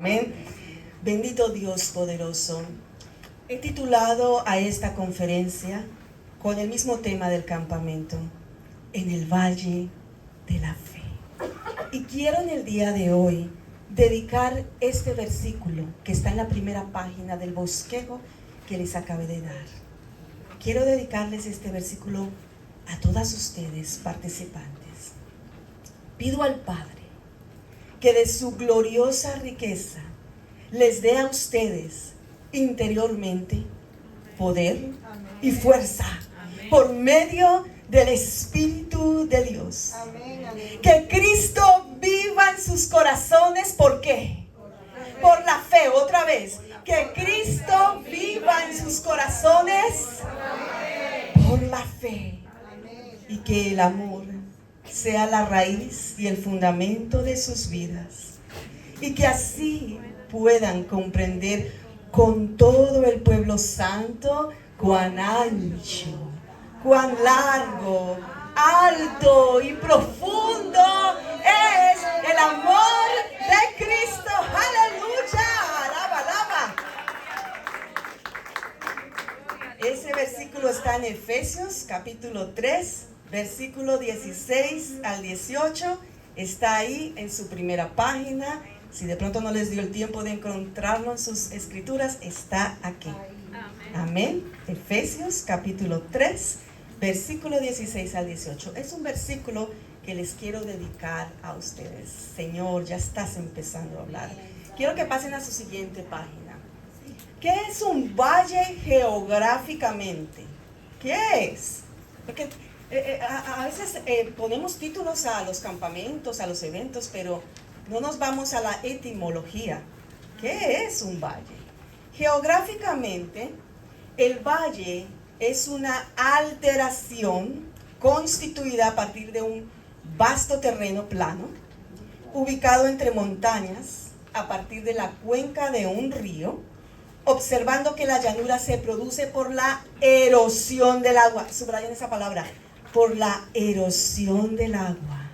Amén. Bendito Dios poderoso. He titulado a esta conferencia con el mismo tema del campamento, en el Valle de la Fe. Y quiero en el día de hoy dedicar este versículo que está en la primera página del bosquejo que les acabé de dar. Quiero dedicarles este versículo a todas ustedes participantes. Pido al Padre que de su gloriosa riqueza les dé a ustedes interiormente poder y fuerza por medio del Espíritu de Dios. Que Cristo viva en sus corazones. ¿Por qué? Por la fe. Otra vez. Que Cristo viva en sus corazones por la fe. Y que el amor sea la raíz y el fundamento de sus vidas. Y que así puedan comprender con todo el pueblo santo cuán ancho, cuán largo, alto y profundo es el amor de Cristo. ¡Aleluya! ¡Alaba, alaba! Ese versículo está en Efesios capítulo 3, versículo 16 al 18. Está ahí en su primera página. Si de pronto no les dio el tiempo de encontrarlo en sus escrituras, está aquí. Amén. Efesios capítulo 3, versículo 16 al 18. Es un versículo que les quiero dedicar a ustedes. Señor, ya estás empezando a hablar. Quiero que pasen a su siguiente página. ¿Qué es un valle geográficamente? ¿Qué es? Porque a veces ponemos títulos a los campamentos, a los eventos, pero no nos vamos a la etimología. ¿Qué es un valle? Geográficamente, el valle es una alteración constituida a partir de un vasto terreno plano, ubicado entre montañas, a partir de la cuenca de un río, observando que la llanura se produce por la erosión del agua. Subrayen esa palabra, por la erosión del agua,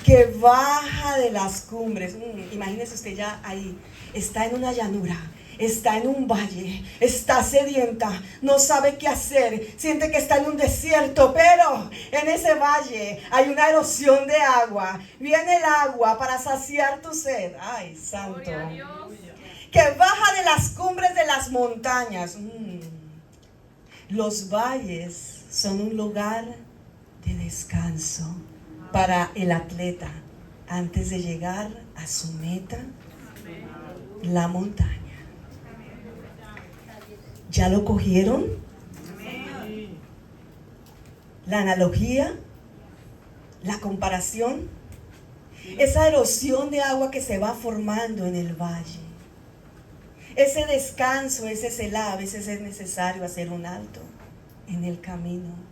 que baja de las cumbres. Imagínese usted ya ahí, está en una llanura, está en un valle, está sedienta, no sabe qué hacer, siente que está en un desierto, pero en ese valle hay una erosión de agua. Viene el agua para saciar tu sed. ¡Ay, santo! Que baja de las cumbres de las montañas. Los valles son un lugar de descanso para el atleta antes de llegar a su meta, la montaña. ¿Ya lo cogieron? La analogía, la comparación, esa erosión de agua que se va formando en el valle, ese descanso, ese selah. A veces es necesario hacer un alto en el camino.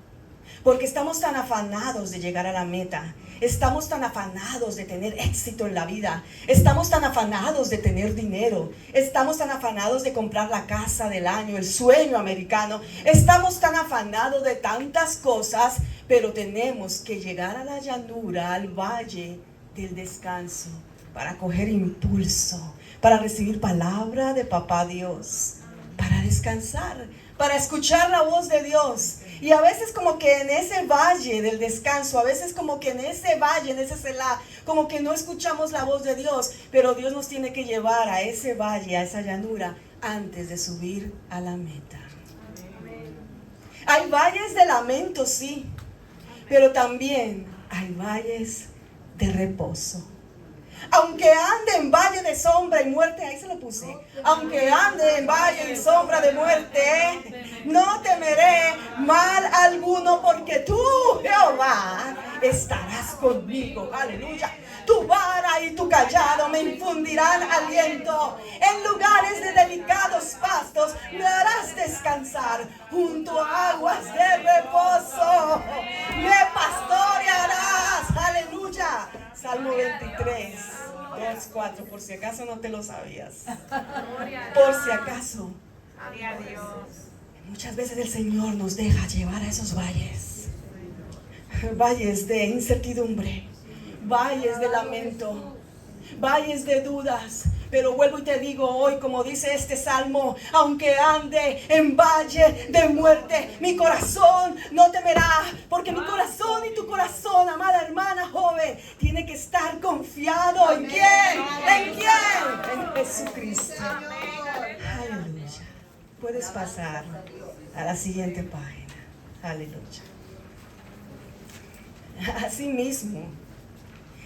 Porque estamos tan afanados de llegar a la meta, estamos tan afanados de tener éxito en la vida, estamos tan afanados de tener dinero, estamos tan afanados de comprar la casa del año, el sueño americano, estamos tan afanados de tantas cosas, pero tenemos que llegar a la llanura, al valle del descanso, para coger impulso, para recibir palabra de Papá Dios, para descansar, para escuchar la voz de Dios. Y a veces como que en ese valle del descanso, a veces como que en ese valle, en ese selah, como que no escuchamos la voz de Dios, pero Dios nos tiene que llevar a ese valle, a esa llanura, antes de subir a la meta. Hay valles de lamento, sí, pero también hay valles de reposo. Aunque ande en valle de sombra y muerte, ahí se lo puse. Aunque ande en valle y sombra de muerte, no temeré mal alguno, porque tú, Jehová, estarás conmigo. Aleluya. Tu vara y tu callado me infundirán aliento. En lugares de delicados pastos me harás descansar. Junto a aguas de reposo me pastorearás. Aleluya. Salmo 23, 2, 4, por si acaso no te lo sabías. Por si acaso. Muchas veces el Señor nos deja llevar a esos valles. Valles de incertidumbre, valles de lamento, valles de dudas, Pero vuelvo y te digo hoy, como dice este salmo, aunque ande en valle de muerte, mi corazón no temerá, porque mi corazón y tu corazón, amada hermana joven, tiene que estar confiado. ¿En quién? ¿En quién? En Jesucristo. Aleluya. Puedes pasar a la siguiente página. Aleluya. Así mismo,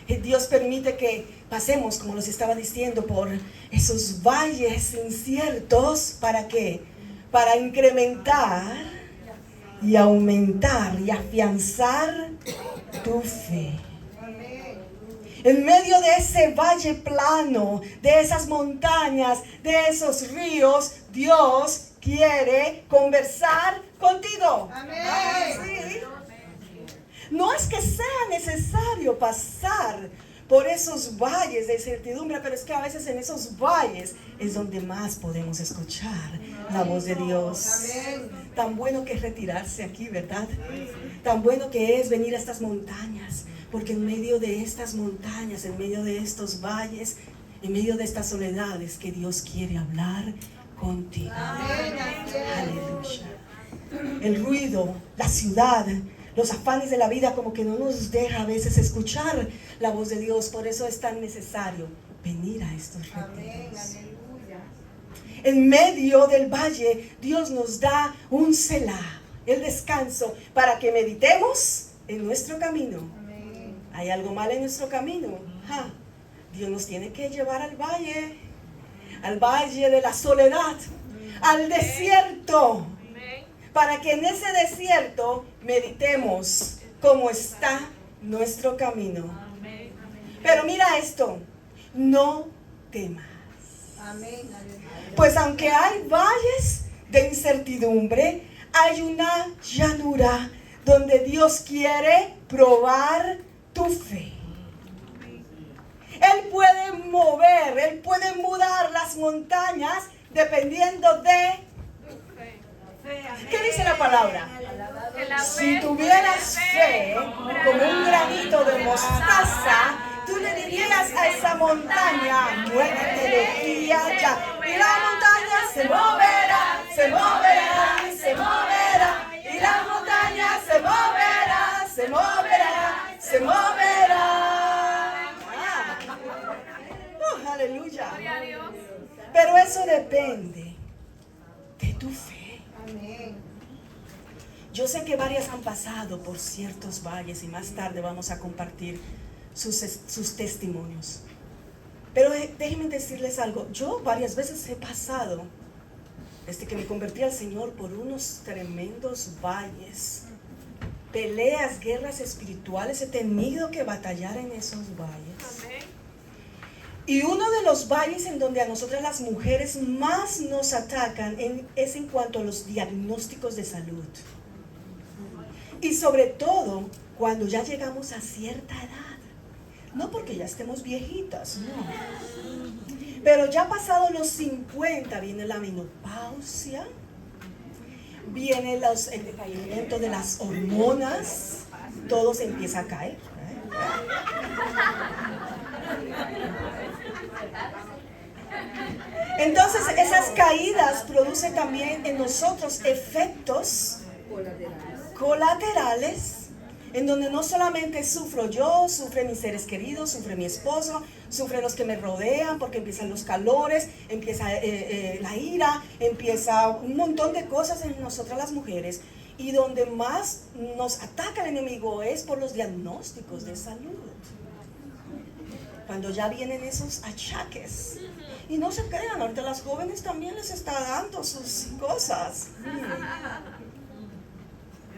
Dios permite que pasemos, como les estaba diciendo, por esos valles inciertos. ¿Para qué? Para incrementar y aumentar y afianzar tu fe. En medio de ese valle plano, de esas montañas, de esos ríos, Dios quiere conversar contigo. Amén. Sí. No es que sea necesario pasar por esos valles de incertidumbre, pero es que a veces en esos valles es donde más podemos escuchar la voz de Dios. Amén. Tan bueno que es retirarse aquí, ¿verdad? Tan bueno que es venir a estas montañas, porque en medio de estas montañas, en medio de estos valles, en medio de estas soledades, que Dios quiere hablar contigo. Amén. Aleluya. El ruido, la ciudad, los afanes de la vida como que no nos deja a veces escuchar la voz de Dios. Por eso es tan necesario venir a estos retiros. En medio del valle, Dios nos da un Selah, el descanso, para que meditemos en nuestro camino. Amén. ¿Hay algo mal en nuestro camino? Dios nos tiene que llevar al valle de la soledad, al desierto, para que en ese desierto meditemos cómo está nuestro camino. Pero mira esto, no temas. Amén. Pues aunque hay valles de incertidumbre, hay una llanura donde Dios quiere probar tu fe. Él puede mover, Él puede mudar las montañas dependiendo de... ¿Qué dice la palabra? Si tuvieras fe como un granito de mostaza, tú le dirías a esa montaña, muévete de aquí a allá. Y la montaña se moverá, se moverá, se moverá. Y la montaña se moverá, se moverá, se moverá. Aleluya. Pero eso depende de tu fe. Amén. Yo sé que varias han pasado por ciertos valles y más tarde vamos a compartir sus testimonios. Pero déjenme decirles algo. Yo varias veces he pasado, desde que me convertí al Señor, por unos tremendos valles. Peleas, guerras espirituales. He tenido que batallar en esos valles. Y uno de los valles en donde a nosotras las mujeres más nos atacan es en cuanto a los diagnósticos de salud. Y sobre todo cuando ya llegamos a cierta edad. No porque ya estemos viejitas, no. Pero ya pasado los 50 viene la menopausia, viene el decaimiento de las hormonas, todo se empieza a caer. Entonces esas caídas producen también en nosotros efectos colaterales, en donde no solamente sufro yo, sufren mis seres queridos, sufre mi esposo, sufren los que me rodean, porque empiezan los calores, empieza la ira, empieza un montón de cosas en nosotras las mujeres. Y donde más nos ataca el enemigo es por los diagnósticos de salud. Cuando ya vienen esos achaques. Y no se crean, ahorita las jóvenes también les está dando sus cosas.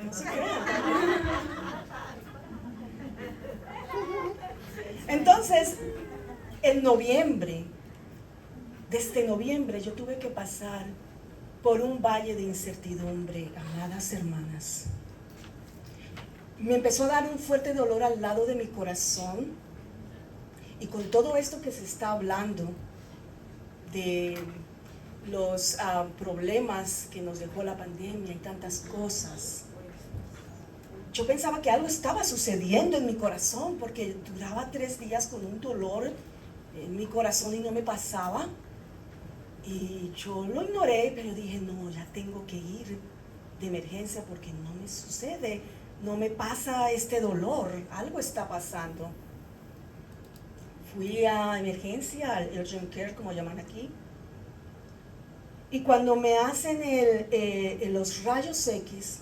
No se crean. Entonces, en noviembre, desde noviembre yo tuve que pasar por un valle de incertidumbre, amadas hermanas. Me empezó a dar un fuerte dolor al lado de mi corazón. Y con todo esto que se está hablando de los problemas que nos dejó la pandemia y tantas cosas, yo pensaba que algo estaba sucediendo en mi corazón, porque duraba 3 días con un dolor en mi corazón y no me pasaba. Y yo lo ignoré, pero dije, no, ya tengo que ir de emergencia porque no me sucede, no me pasa este dolor, algo está pasando. Fui a emergencia, al urgent care, como llaman aquí. Y cuando me hacen los rayos X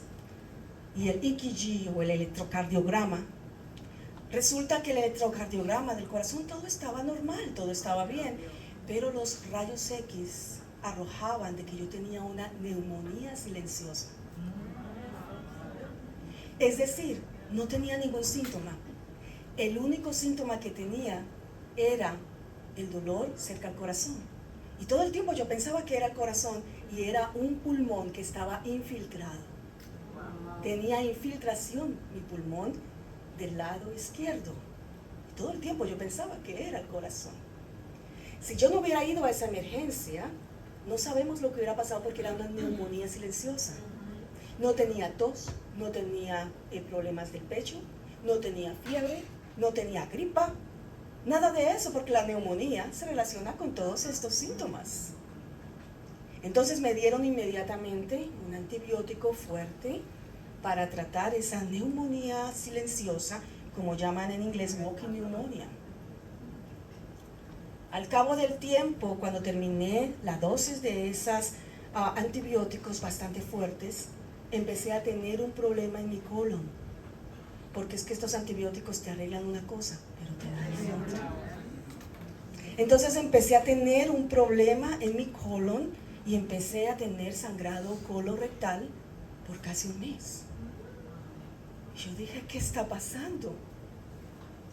y el EKG o el electrocardiograma, resulta que el electrocardiograma del corazón todo estaba normal, todo estaba bien, pero los rayos X arrojaban de que yo tenía una neumonía silenciosa. Es decir, no tenía ningún síntoma. El único síntoma que tenía era el dolor cerca al corazón. Y todo el tiempo yo pensaba que era el corazón y era un pulmón que estaba infiltrado. Tenía infiltración mi pulmón del lado izquierdo. Y todo el tiempo yo pensaba que era el corazón. Si yo no hubiera ido a esa emergencia, no sabemos lo que hubiera pasado porque era una neumonía silenciosa. No tenía tos, no tenía problemas del pecho, no tenía fiebre, no tenía gripa, nada de eso, porque la neumonía se relaciona con todos estos síntomas. Entonces me dieron inmediatamente un antibiótico fuerte para tratar esa neumonía silenciosa, como llaman en inglés walking pneumonia. Al cabo del tiempo, cuando terminé la dosis de esos antibióticos bastante fuertes, empecé a tener un problema en mi colon, porque es que estos antibióticos te arreglan una cosa, pero te dañan otra. Entonces empecé a tener un problema en mi colon y empecé a tener sangrado colorectal por casi un mes. Yo dije, ¿qué está pasando?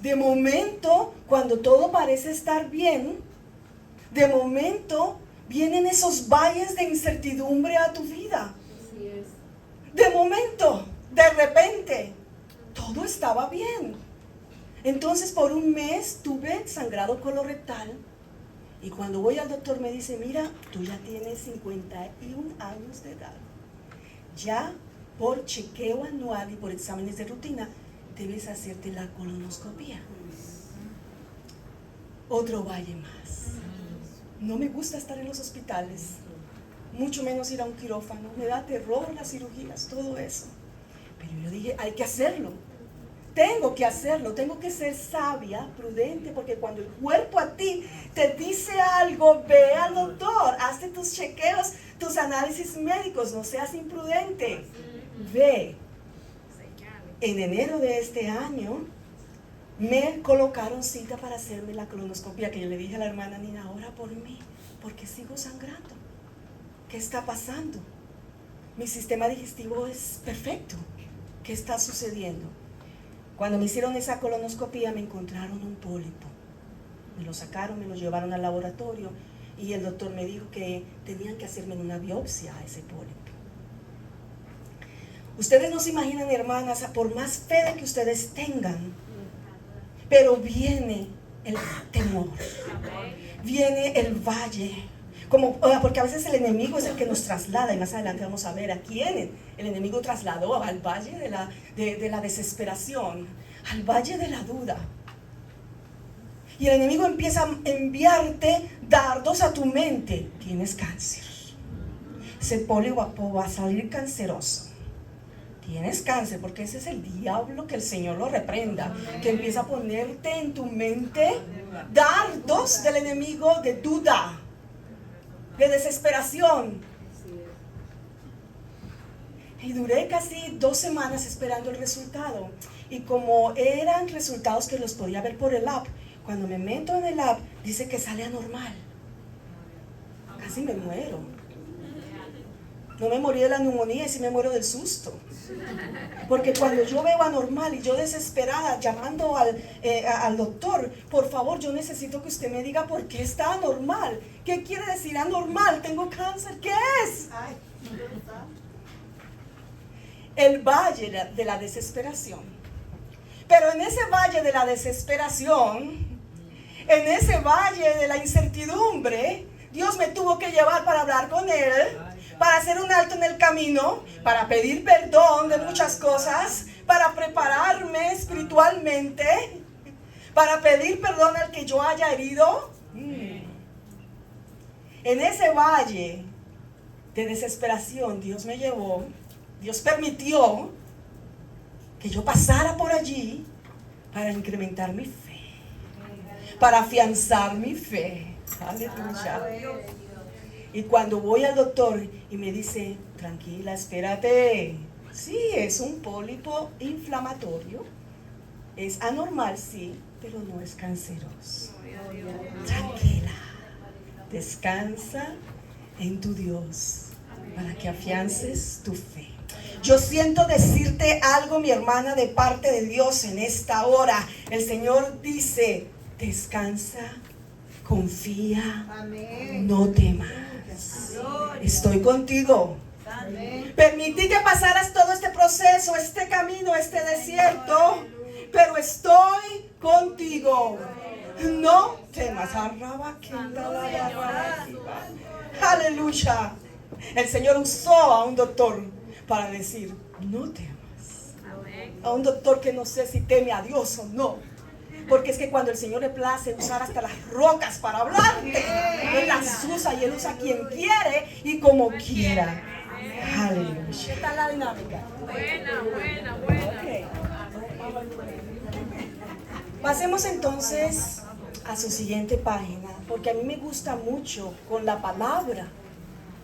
De momento, cuando todo parece estar bien, de momento vienen esos valles de incertidumbre a tu vida. De momento, de repente, todo estaba bien. Entonces por un mes tuve sangrado colorectal y cuando voy al doctor me dice, mira, tú ya tienes 51 años de edad. Ya por chequeo anual y por exámenes de rutina debes hacerte la colonoscopia. Otro valle más. No me gusta estar en los hospitales, mucho menos ir a un quirófano. Me da terror las cirugías, todo eso. Pero yo dije, hay que hacerlo. Tengo que hacerlo, tengo que ser sabia, prudente, porque cuando el cuerpo a ti te dice algo, ve al doctor, hazte tus chequeos, tus análisis médicos, no seas imprudente. Ve. En enero de este año me colocaron cita para hacerme la colonoscopia, que yo le dije a la hermana Nina, ora por mí, porque sigo sangrando. ¿Qué está pasando? Mi sistema digestivo es perfecto. ¿Qué está sucediendo? Cuando me hicieron esa colonoscopia me encontraron un pólipo. Me lo sacaron, me lo llevaron al laboratorio y el doctor me dijo que tenían que hacerme una biopsia a ese pólipo. Ustedes no se imaginan, hermanas, por más fe que ustedes tengan, pero viene el temor, viene el valle, porque a veces el enemigo es el que nos traslada, y más adelante vamos a ver a quién el enemigo trasladó al valle de la desesperación, al valle de la duda. Y el enemigo empieza a enviarte dardos a tu mente. Tienes cáncer, ese pólipo va a salir canceroso. Tienes cáncer, porque ese es el diablo, que el Señor lo reprenda, que empieza a ponerte en tu mente dardos del enemigo de duda, de desesperación. Y duré casi 2 semanas esperando el resultado. Y como eran resultados que los podía ver por el app, cuando me meto en el app, dice que sale anormal. Casi me muero. No me morí de la neumonía y sí me muero del susto. Porque cuando yo veo anormal y yo desesperada llamando al doctor, por favor, yo necesito que usted me diga por qué está anormal. ¿Qué quiere decir anormal? Tengo cáncer. ¿Qué es? El valle de la desesperación. Pero en ese valle de la desesperación, en ese valle de la incertidumbre, Dios me tuvo que llevar para hablar con Él, para hacer un alto en el camino, para pedir perdón de muchas cosas, para prepararme espiritualmente, para pedir perdón al que yo haya herido. En ese valle de desesperación, Dios me llevó, Dios permitió que yo pasara por allí para incrementar mi fe, para afianzar mi fe. Aleluya. Y cuando voy al doctor y me dice, tranquila, espérate, sí, es un pólipo inflamatorio, es anormal, sí, pero no es canceroso. Tranquila, descansa en tu Dios para que afiances tu fe. Yo siento decirte algo, mi hermana, de parte de Dios en esta hora. El Señor dice, descansa, confía, Amén. no temas. Estoy contigo. Amén. Permití que pasaras todo este proceso, este camino, este desierto, pero estoy contigo. No temas. Aleluya. El Señor usó a un doctor para decir, no temas. A un doctor que no sé si teme a Dios o no. Porque es que cuando el Señor le place usar hasta las rocas para hablarte, Él las usa y Él usa a quien quiere y como quiera. Aleluya. ¿Qué tal la dinámica? Buena. Okay. Pasemos entonces a su siguiente página, porque a mí me gusta mucho con la palabra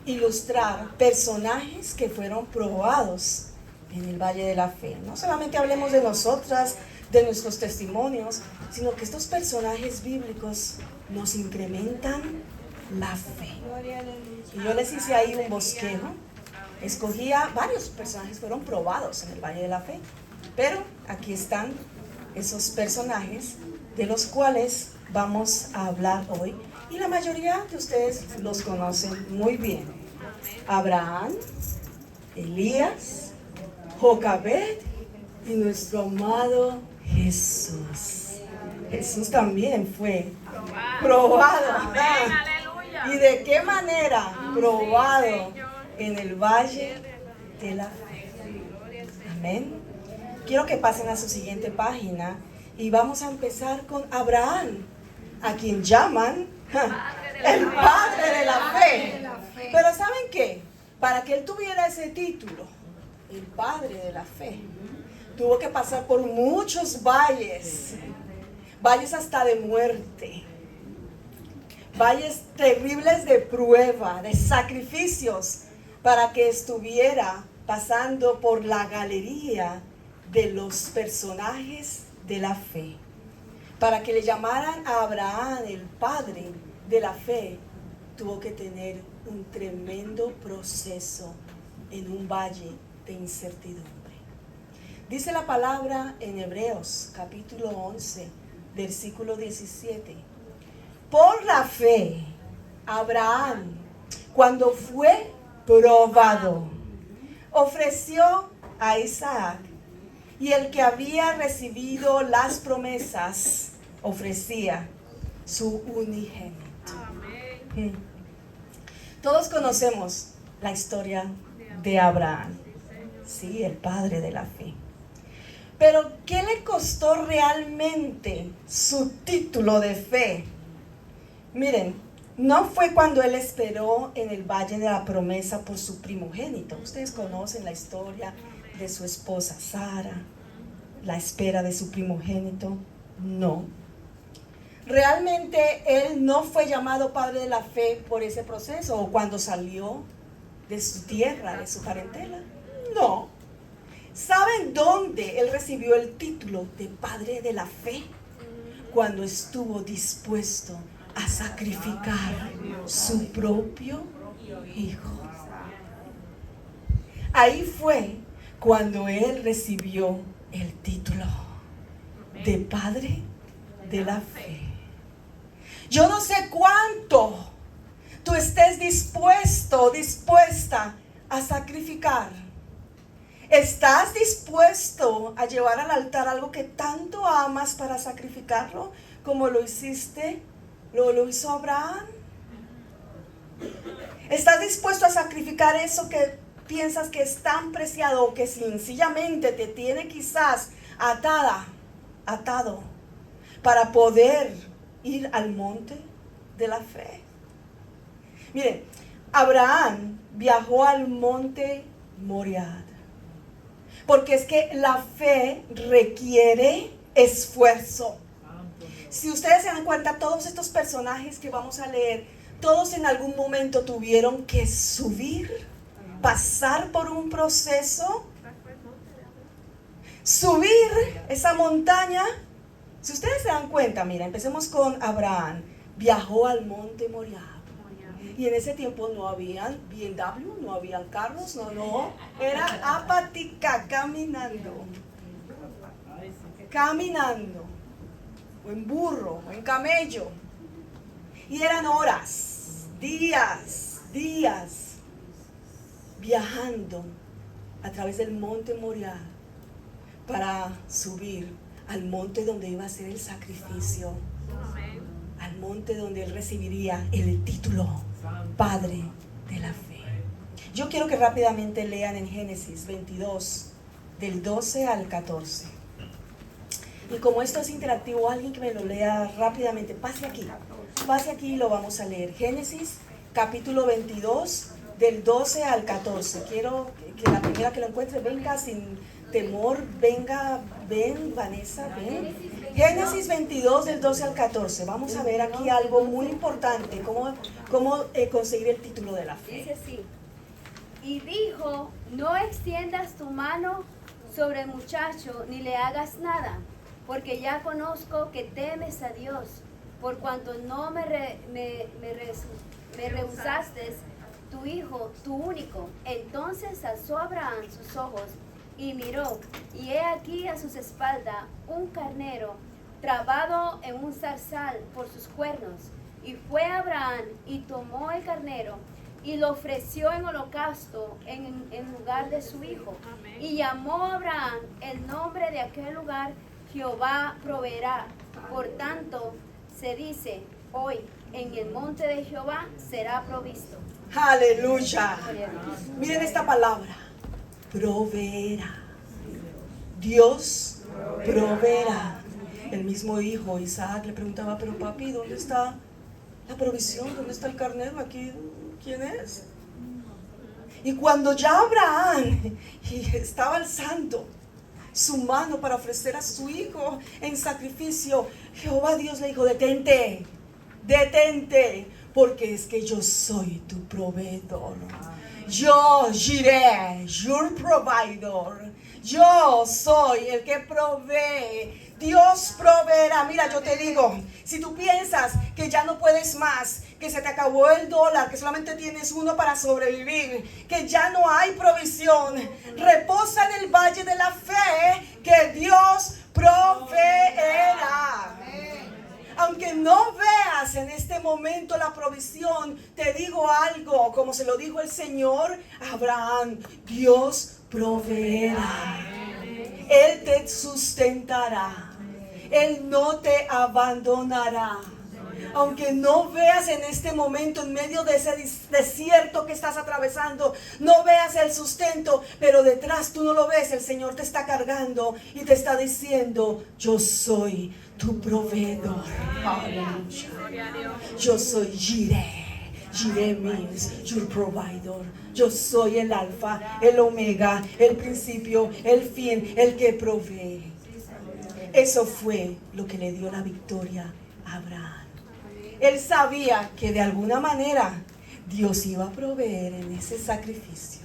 ilustrar personajes que fueron probados en el Valle de la Fe. No solamente hablemos de nosotras, de nuestros testimonios, sino que estos personajes bíblicos nos incrementan la fe. Y yo les hice ahí un bosquejo. Escogía varios personajes, fueron probados en el Valle de la Fe. Pero aquí están esos personajes de los cuales vamos a hablar hoy. Y la mayoría de ustedes los conocen muy bien. Abraham, Elías, Jocabed y nuestro amado Jesús. Jesús también fue probado. Aleluya. ¿Y de qué manera? Probado en el Valle de la Fe. Amén. Quiero que pasen a su siguiente página y vamos a empezar con Abraham, a quien llaman el padre de la fe. Pero ¿saben qué? Para que él tuviera ese título, el padre de la fe, tuvo que pasar por muchos valles, valles hasta de muerte, valles terribles de prueba, de sacrificios, para que estuviera pasando por la galería de los personajes de la fe. Para que le llamaran a Abraham el padre de la fe, tuvo que tener un tremendo proceso en un valle de incertidumbre. Dice la palabra en Hebreos capítulo 11, versículo 17. Por la fe, Abraham, cuando fue probado, ofreció a Isaac, y el que había recibido las promesas ofrecía su unigénito. Todos conocemos la historia de Abraham, sí, el padre de la fe. Pero ¿qué le costó realmente su título de fe? Miren, no fue cuando él esperó en el Valle de la Promesa por su primogénito. Ustedes conocen la historia de su esposa Sara, la espera de su primogénito. No. Realmente él no fue llamado padre de la fe por ese proceso o cuando salió de su tierra, de su parentela. No. ¿Saben dónde él recibió el título de padre de la fe? Cuando estuvo dispuesto a sacrificar su propio hijo. Ahí fue cuando él recibió el título de padre de la fe. Yo no sé cuánto tú estés dispuesto, dispuesta a sacrificar. ¿Estás dispuesto a llevar al altar algo que tanto amas para sacrificarlo como lo hiciste? ¿Lo hizo Abraham? ¿Estás dispuesto a sacrificar eso que piensas que es tan preciado o que sencillamente te tiene quizás atado, para poder ir al monte de la fe. Mire, Abraham viajó al monte Moriah, porque es que la fe requiere esfuerzo. Si ustedes se dan cuenta, todos estos personajes que vamos a leer, todos en algún momento tuvieron que subir, pasar por un proceso, subir esa montaña. Si ustedes se dan cuenta, mira, empecemos con Abraham. Viajó al monte Moriah. Y en ese tiempo no habían BMW, no habían carros, no. Era apatica, caminando. O en burro, o en camello. Y eran horas, días, viajando a través del monte Moriah para subir al monte donde iba a ser el sacrificio, al monte donde él recibiría el título Padre de la Fe. Yo quiero que rápidamente lean en Génesis 22, del 12 al 14. Y como esto es interactivo, alguien que me lo lea rápidamente, pase aquí y lo vamos a leer. Génesis capítulo 22, del 12 al 14. Quiero que la primera que lo encuentre venga sin temor, ven Vanessa, ven. Génesis 22 del 12 al 14. Vamos a ver aquí algo muy importante, cómo conseguir el título de la fe. Dice así: y dijo, no extiendas tu mano sobre el muchacho, ni le hagas nada, porque ya conozco que temes a Dios, por cuanto no me rehusaste tu hijo, tu único. Entonces alzó Abraham sus ojos y miró, y he aquí a sus espaldas un carnero trabado en un zarzal por sus cuernos. Y fue Abraham y tomó el carnero y lo ofreció en holocausto en lugar de su hijo. Amén. Y llamó Abraham el nombre de aquel lugar Jehová proveerá. Por tanto se dice hoy, en el monte de Jehová será provisto. Aleluya. Miren esta palabra: proveerá. Dios proveerá. El mismo hijo Isaac le preguntaba, pero papi, ¿dónde está la provisión? ¿Dónde está el carnero? Aquí, ¿quién es? Y cuando ya Abraham estaba alzando su mano para ofrecer a su hijo en sacrificio, Jehová Dios le dijo, detente, porque es que yo soy tu proveedor. Yo, Jireh, your provider. Yo soy el que provee. Dios proveerá. Mira, yo te digo, si tú piensas que ya no puedes más, que se te acabó el dólar, que solamente tienes uno para sobrevivir, que ya no hay provisión, reposa en el valle de la fe, que Dios proveerá. Aunque no veas en este momento la provisión, te digo algo, como se lo dijo el Señor a Abraham: Dios proveerá. Él te sustentará. Él no te abandonará. Aunque no veas en este momento, en medio de ese desierto que estás atravesando, no veas el sustento, pero detrás tú no lo ves, el Señor te está cargando y te está diciendo: yo soy tu proveedor. Aleluya. Yo soy Jireh. Jireh means your provider. Yo soy el alfa, el omega, el principio, el fin, el que provee. Eso fue lo que le dio la victoria a Abraham. Él sabía que de alguna manera Dios iba a proveer en ese sacrificio.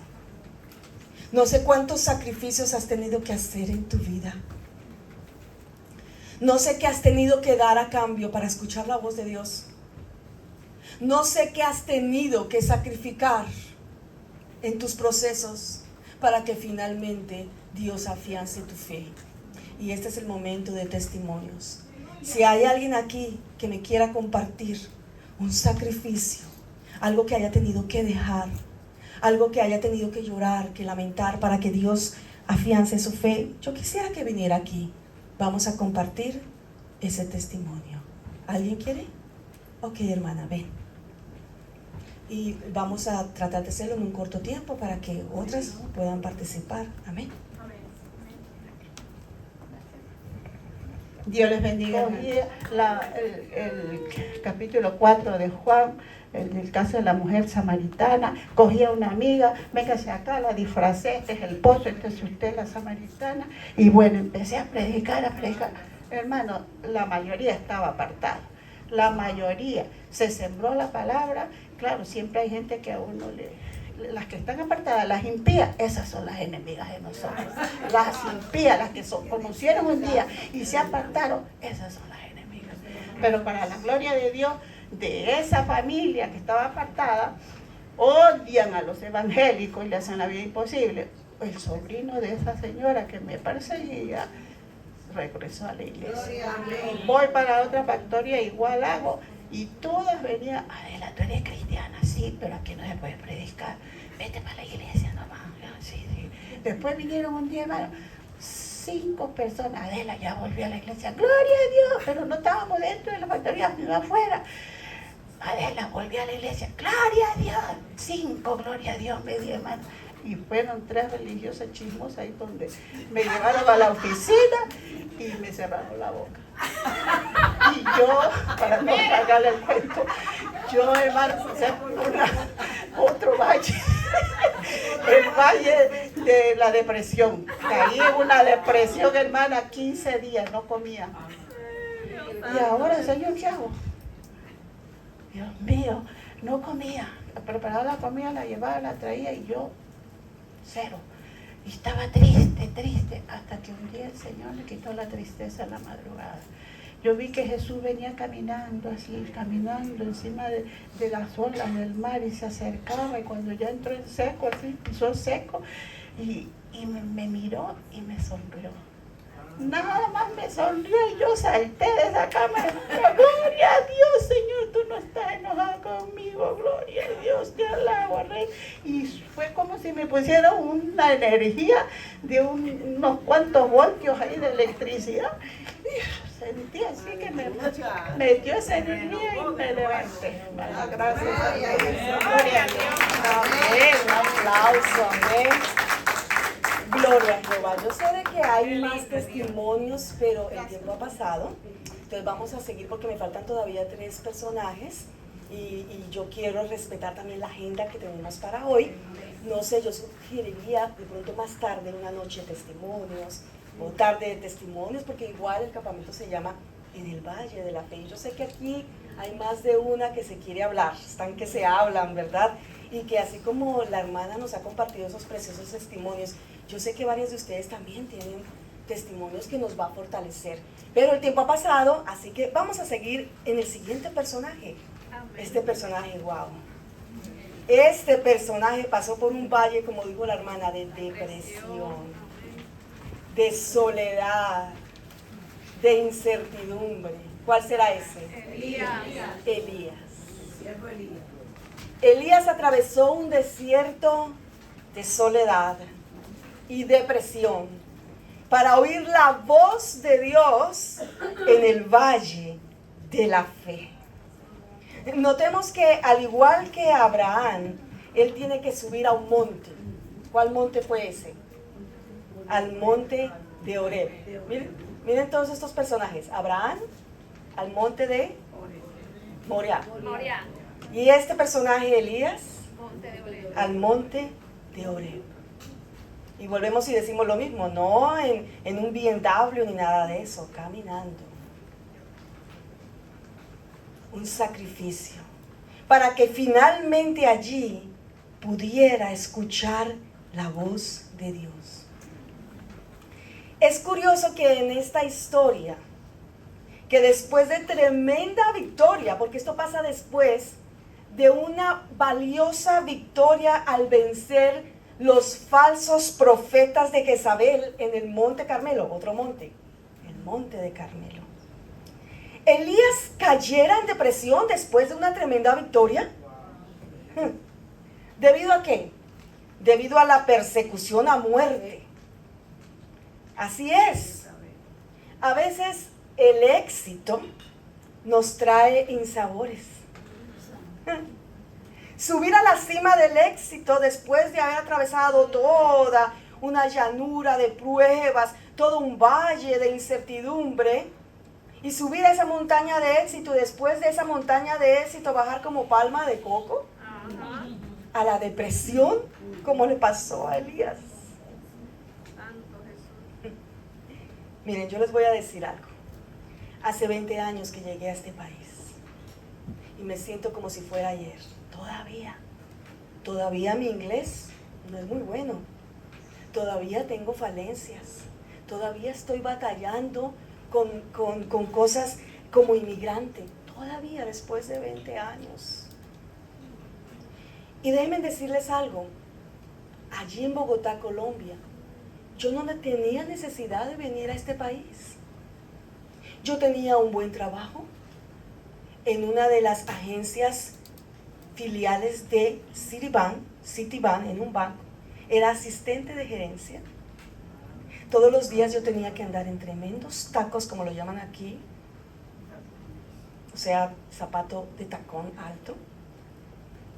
No sé cuántos sacrificios has tenido que hacer en tu vida. No sé qué has tenido que dar a cambio para escuchar la voz de Dios. No sé qué has tenido que sacrificar en tus procesos para que finalmente Dios afiance tu fe. Y este es el momento de testimonios. Si hay alguien aquí que me quiera compartir un sacrificio, algo que haya tenido que dejar, algo que haya tenido que llorar, que lamentar para que Dios afiance su fe, yo quisiera que viniera aquí. Vamos a compartir ese testimonio. ¿Alguien quiere? Ok, hermana, ven. Y vamos a tratar de hacerlo en un corto tiempo para que otras puedan participar. Amén. Dios les bendiga. Cogía el capítulo 4 de Juan, el caso de la mujer samaritana, cogía una amiga, véngase acá, la disfracé, este es el pozo, este es usted la samaritana, y bueno, empecé a predicar. Hermano, la mayoría estaba apartada, la mayoría, se sembró la palabra. Claro, siempre hay gente que a uno las que están apartadas, las impías, esas son las enemigas de nosotros. Las impías, las que conocieron un día y se apartaron, esas son las enemigas. Pero para la gloria de Dios, de esa familia que estaba apartada, odian a los evangélicos y le hacen la vida imposible. El sobrino de esa señora que me perseguía regresó a la iglesia. Voy para otra factoría, igual hago. Y todas venían, Adela, tú eres cristiana, sí, pero aquí no se puede predicar. Vete para la iglesia nomás. Sí. Después vinieron un día, hermano, 5 personas. Adela ya volvió a la iglesia. Gloria a Dios, pero no estábamos dentro de la factoría, sino afuera. Adela volvió a la iglesia. Gloria a Dios. 5, gloria a Dios, me di, hermano. Y fueron 3 religiosas chismosas ahí donde me llevaron a la oficina y me cerraron la boca. Y yo, para no cargarle el cuento, yo, hermano, pasé por otro valle, el valle de la depresión. Caí en una depresión, hermana, 15 días, no comía. Y ahora, Señor, ¿qué hago? Dios mío, no comía. Preparaba la comida, la llevaba, la traía y yo, cero. Y estaba triste, hasta que un día el Señor me quitó la tristeza en la madrugada. Yo vi que Jesús venía caminando así, caminando encima de las olas del mar y se acercaba, y cuando ya entró en seco, así, pisó seco, y me miró y me sonrió. Nada más me sonrió y yo salté de esa cama. Gloria a Dios, Señor, tú no estás enojado conmigo. Gloria a Dios, te alabo, Rey. Y fue como si me pusieran una energía de unos cuantos voltios ahí de electricidad. Y sentí así que me dio esa energía y me levanté. Gracias a Dios. Gloria a Dios. Amén. Un aplauso. Amén. Gloria a Jehová. Yo sé de que hay más testimonios, pero el tiempo ha pasado. Entonces vamos a seguir porque me faltan todavía 3 personajes y yo quiero respetar también la agenda que tenemos para hoy. No sé, yo sugeriría de pronto más tarde, una noche de testimonios o tarde de testimonios, porque igual el campamento se llama En el Valle de la Fe. Y yo sé que aquí hay más de una que se quiere hablar, están que se hablan, ¿verdad? Y que así como la hermana nos ha compartido esos preciosos testimonios, yo sé que varios de ustedes también tienen testimonios que nos va a fortalecer. Pero el tiempo ha pasado, así que vamos a seguir en el siguiente personaje. Este personaje, wow. Este personaje pasó por un valle, como dijo la hermana, de depresión, de soledad, de incertidumbre. ¿Cuál será ese? Elías. Elías atravesó un desierto de soledad y depresión para oír la voz de Dios en el valle de la fe. Notemos que al igual que Abraham, él tiene que subir a un monte. ¿Cuál monte fue ese? Al monte de Oreb. Miren todos estos personajes. Abraham al monte de Moriah. Y este personaje Elías al monte de Oreb. Y volvemos y decimos lo mismo, no en un BMW ni nada de eso, caminando. Un sacrificio, para que finalmente allí pudiera escuchar la voz de Dios. Es curioso que en esta historia, que después de tremenda victoria, porque esto pasa después de una valiosa victoria al vencer los falsos profetas de Jezabel en el monte Carmelo, otro monte, el monte de Carmelo. Elías cayera en depresión después de una tremenda victoria. ¿Debido a qué? Debido a la persecución a muerte. Así es. A veces el éxito nos trae insabores. Subir a la cima del éxito después de haber atravesado toda una llanura de pruebas, todo un valle de incertidumbre, Y subir a esa montaña de éxito, y después de esa montaña de éxito bajar como palma de coco Ajá. a la depresión, como le pasó a Elías. Santo Jesús. Miren, yo les voy a decir algo. Hace 20 años que llegué a este país y me siento como si fuera ayer. Todavía mi inglés no es muy bueno. Todavía tengo falencias. Todavía estoy batallando con cosas como inmigrante. Todavía después de 20 años. Y déjenme decirles algo. Allí en Bogotá, Colombia, yo no tenía necesidad de venir a este país. Yo tenía un buen trabajo en una de las agencias filiales de Citibank, en un banco. Era asistente de gerencia. Todos los días yo tenía que andar en tremendos tacos, como lo llaman aquí. O sea, zapato de tacón alto.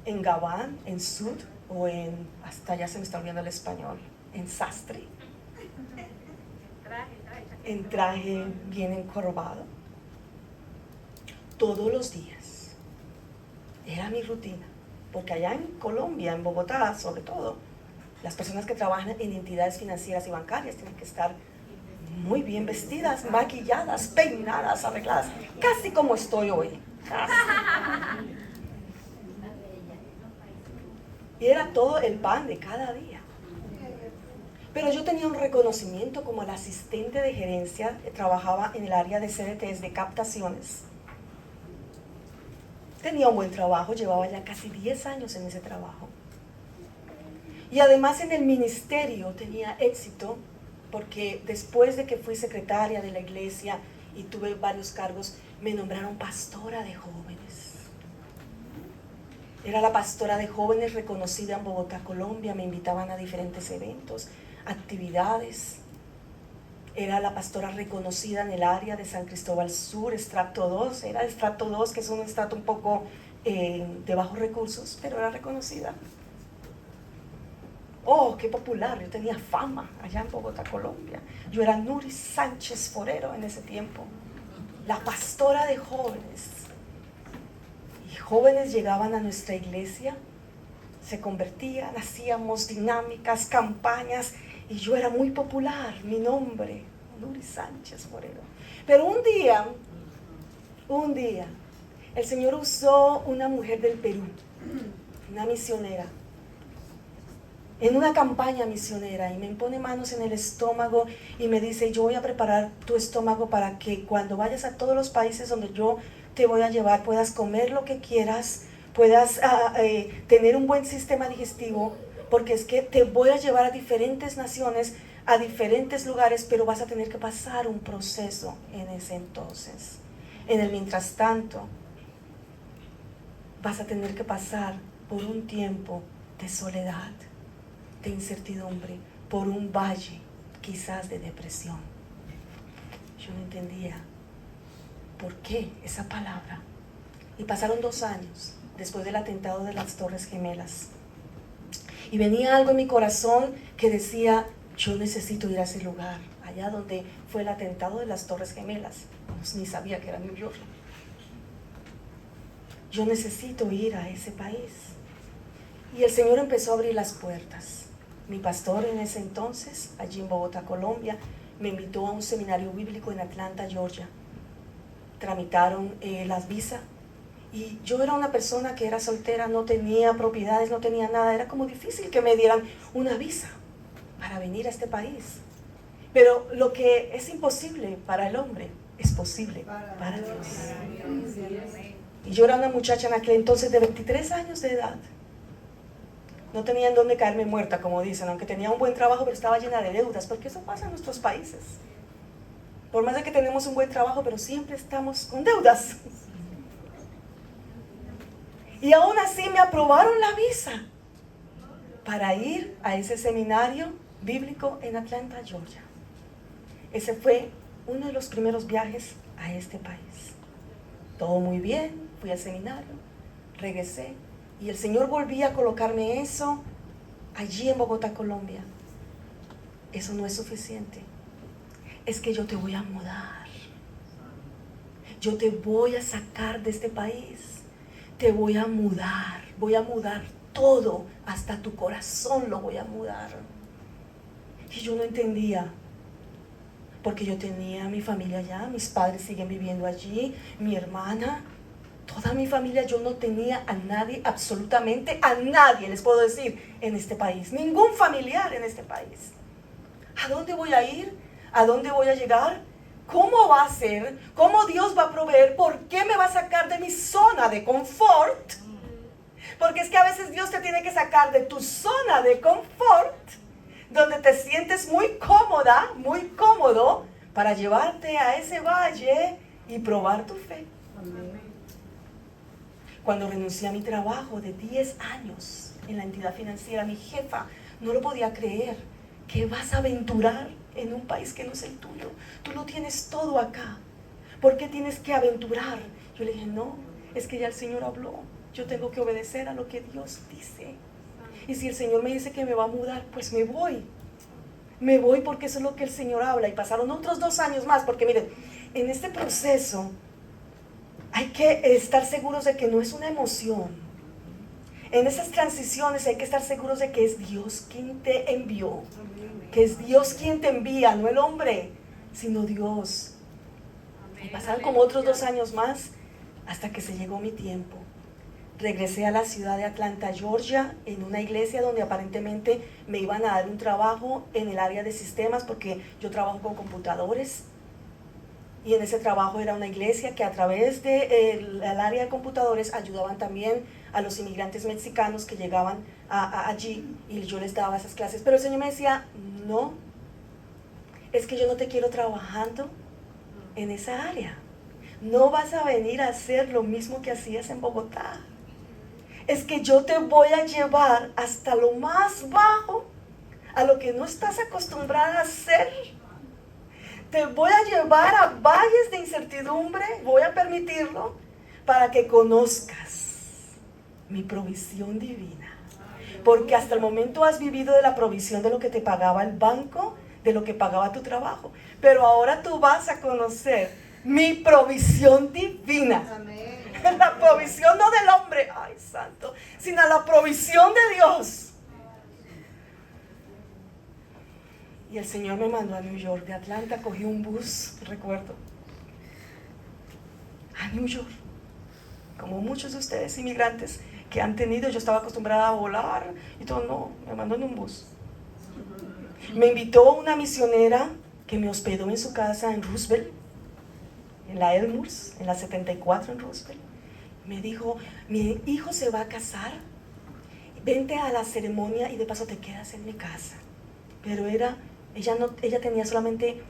En gabán, en sud, o en, hasta ya se me está olvidando el español, en sastre. En traje bien encorvado. Todos los días. Era mi rutina. Porque allá en Colombia, en Bogotá, sobre todo, las personas que trabajan en entidades financieras y bancarias tienen que estar muy bien vestidas, maquilladas, peinadas, arregladas. Casi como estoy hoy. Casi. Y era todo el pan de cada día. Pero yo tenía un reconocimiento como la asistente de gerencia, trabajaba en el área de CDTs, de captaciones. Tenía un buen trabajo, llevaba ya casi 10 años en ese trabajo. Y además en el ministerio tenía éxito, porque después de que fui secretaria de la iglesia y tuve varios cargos, me nombraron pastora de jóvenes. Era la pastora de jóvenes reconocida en Bogotá, Colombia, me invitaban a diferentes eventos, actividades. Era la pastora reconocida en el área de San Cristóbal Sur, estrato 2, era el estrato 2, que es un estrato un poco de bajos recursos, pero era reconocida. Oh, qué popular, yo tenía fama allá en Bogotá, Colombia. Yo era Nuri Sánchez Forero en ese tiempo, la pastora de jóvenes. Y jóvenes llegaban a nuestra iglesia, se convertían, hacíamos dinámicas, campañas, y yo era muy popular, mi nombre, Nuri Sánchez Forero. Pero un día, el Señor usó una mujer del Perú, una misionera, en una campaña misionera, y me pone manos en el estómago y me dice: yo voy a preparar tu estómago para que cuando vayas a todos los países donde yo te voy a llevar, puedas comer lo que quieras, puedas tener un buen sistema digestivo, porque es que te voy a llevar a diferentes naciones, a diferentes lugares, pero vas a tener que pasar un proceso en ese entonces. En el mientras tanto, vas a tener que pasar por un tiempo de soledad, de incertidumbre, por un valle quizás de depresión. Yo no entendía por qué esa palabra. Y pasaron 2 años después del atentado de las Torres Gemelas. Y venía algo en mi corazón que decía: yo necesito ir a ese lugar, allá donde fue el atentado de las Torres Gemelas. Pues ni sabía que era New York. Yo necesito ir a ese país. Y el Señor empezó a abrir las puertas. Mi pastor en ese entonces, allí en Bogotá, Colombia, me invitó a un seminario bíblico en Atlanta, Georgia. Tramitaron las visas. Y yo era una persona que era soltera, no tenía propiedades, no tenía nada. Era como difícil que me dieran una visa para venir a este país. Pero lo que es imposible para el hombre es posible para Dios. Y yo era una muchacha en aquel entonces de 23 años de edad. No tenía en dónde caerme muerta, como dicen, aunque tenía un buen trabajo, pero estaba llena de deudas, porque eso pasa en nuestros países. Por más de que tenemos un buen trabajo, pero siempre estamos con deudas. Y aún así me aprobaron la visa para ir a ese seminario bíblico en Atlanta, Georgia. Ese fue uno de los primeros viajes a este país. Todo muy bien, fui al seminario, regresé, y el Señor volvía a colocarme eso allí en Bogotá, Colombia. Eso no es suficiente. Es que yo te voy a mudar. yo te voy a sacar de este país, te voy a mudar todo, hasta tu corazón lo voy a mudar. Y yo no entendía, porque yo tenía mi familia allá, mis padres siguen viviendo allí, mi hermana, toda mi familia. Yo no tenía a nadie, absolutamente a nadie, les puedo decir, en este país, ningún familiar en este país. ¿A dónde voy a ir? ¿A dónde voy a llegar? ¿Cómo va a ser? ¿Cómo Dios va a proveer? ¿Por qué me va a sacar de mi zona de confort? Porque es que a veces Dios te tiene que sacar de tu zona de confort, donde te sientes muy cómoda, muy cómodo, para llevarte a ese valle y probar tu fe. Cuando renuncié a mi trabajo de 10 años en la entidad financiera, mi jefa no lo podía creer. ¿Qué vas a aventurar en un país que no es el tuyo? Tú lo tienes todo acá. ¿Por qué tienes que aventurar? Yo le dije, no, es que ya el Señor habló. Yo tengo que obedecer a lo que Dios dice. Y si el Señor me dice que me va a mudar, pues me voy. Me voy porque eso es lo que el Señor habla. Y pasaron otros 2 años más, porque miren, en este proceso hay que estar seguros de que no es una emoción. En esas transiciones hay que estar seguros de que es Dios quien te envió. Que es Dios quien te envía, no el hombre, sino Dios. Y pasaron como otros 2 años más hasta que se llegó mi tiempo. Regresé a la ciudad de Atlanta, Georgia, en una iglesia donde aparentemente me iban a dar un trabajo en el área de sistemas, porque yo trabajo con computadores. Y en ese trabajo era una iglesia que a través del área de computadores ayudaban también a los inmigrantes mexicanos que llegaban allí, y yo les daba esas clases. Pero el Señor me decía, no, es que yo no te quiero trabajando en esa área. No vas a venir a hacer lo mismo que hacías en Bogotá. Es que yo te voy a llevar hasta lo más bajo, a lo que no estás acostumbrada a hacer. Te voy a llevar a valles de incertidumbre, voy a permitirlo, para que conozcas mi provisión divina. Porque hasta el momento has vivido de la provisión de lo que te pagaba el banco, de lo que pagaba tu trabajo. Pero ahora tú vas a conocer mi provisión divina. Amén. La provisión no del hombre, ay santo, sino la provisión de Dios. Y el Señor me mandó a New York. De Atlanta cogí un bus, recuerdo, a New York. Como muchos de ustedes inmigrantes que han tenido, yo estaba acostumbrada a volar y todo, no, me mandó en un bus. Me invitó una misionera que me hospedó en su casa en Roosevelt, en la Elmhurst, en la 74 en Roosevelt. Me dijo, mi hijo se va a casar, vente a la ceremonia y de paso te quedas en mi casa. Pero ella tenía solamente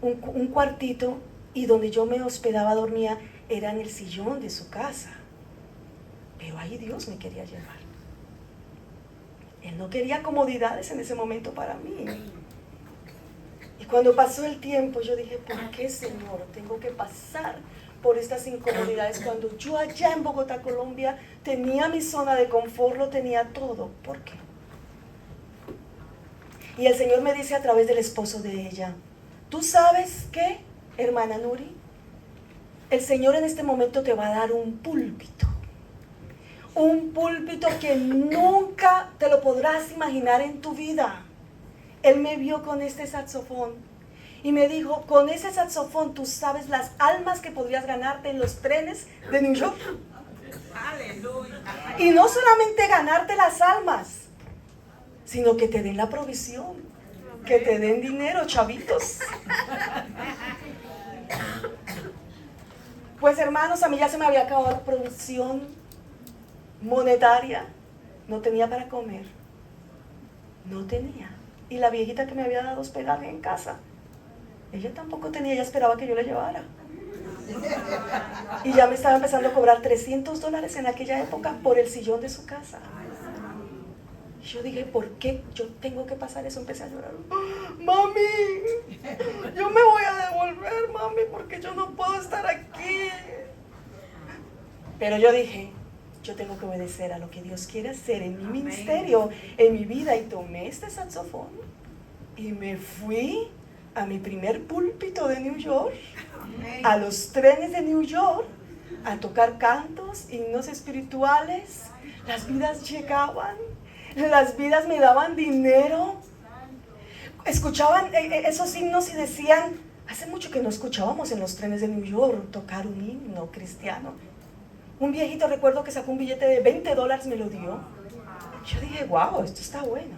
un cuartito, y donde yo me hospedaba, dormía, era en el sillón de su casa. Pero ahí Dios me quería llevar. Él no quería comodidades en ese momento para mí. Y cuando pasó el tiempo, yo dije, ¿por qué, Señor, tengo que pasar por estas incomodidades cuando yo allá en Bogotá, Colombia, tenía mi zona de confort, lo tenía todo? ¿Por qué? Y el Señor me dice a través del esposo de ella, ¿tú sabes qué, hermana Nuri? El Señor en este momento te va a dar un púlpito que nunca te lo podrás imaginar en tu vida. Él me vio con este saxofón y me dijo, con ese saxofón tú sabes las almas que podrías ganarte en los trenes de New York. Aleluya. Y no solamente ganarte las almas, sino que te den la provisión, que te den dinero, chavitos. Pues hermanos, a mí ya se me había acabado la provisión monetaria. No tenía para comer, no tenía. Y la viejita que me había dado hospedaje en casa, ella tampoco tenía, ella esperaba que yo la llevara. Y ya me estaba empezando a cobrar $300 en aquella época por el sillón de su casa. Yo dije, ¿por qué yo tengo que pasar eso? Empecé a llorar. Mami, yo me voy a devolver, mami, porque yo no puedo estar aquí. Pero yo dije, yo tengo que obedecer a lo que Dios quiere hacer en mi ministerio, en mi vida. Y tomé este saxofón y me fui a mi primer púlpito de New York, a los trenes de New York, a tocar cantos, himnos espirituales. Las vidas llegaban, las vidas me daban dinero. Escuchaban esos himnos y decían, hace mucho que no escuchábamos en los trenes de New York tocar un himno cristiano. Un viejito, recuerdo que sacó un billete de $20, me lo dio. Yo dije, wow, esto está bueno.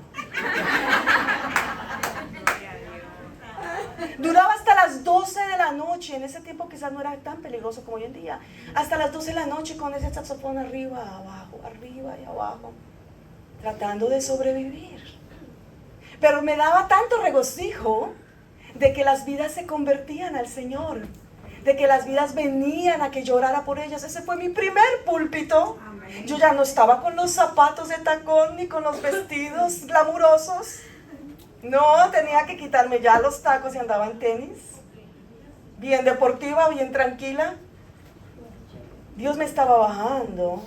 Duraba hasta las 12 de la noche. En ese tiempo quizás no era tan peligroso como hoy en día. Hasta las 12 de la noche con ese saxofón arriba y abajo, tratando de sobrevivir. Pero me daba tanto regocijo de que las vidas se convertían al Señor, de que las vidas venían a que llorara por ellas. Ese fue mi primer púlpito. Yo ya no estaba con los zapatos de tacón ni con los vestidos glamurosos. No, tenía que quitarme ya los tacos y andaba en tenis. Bien deportiva, bien tranquila. Dios me estaba bajando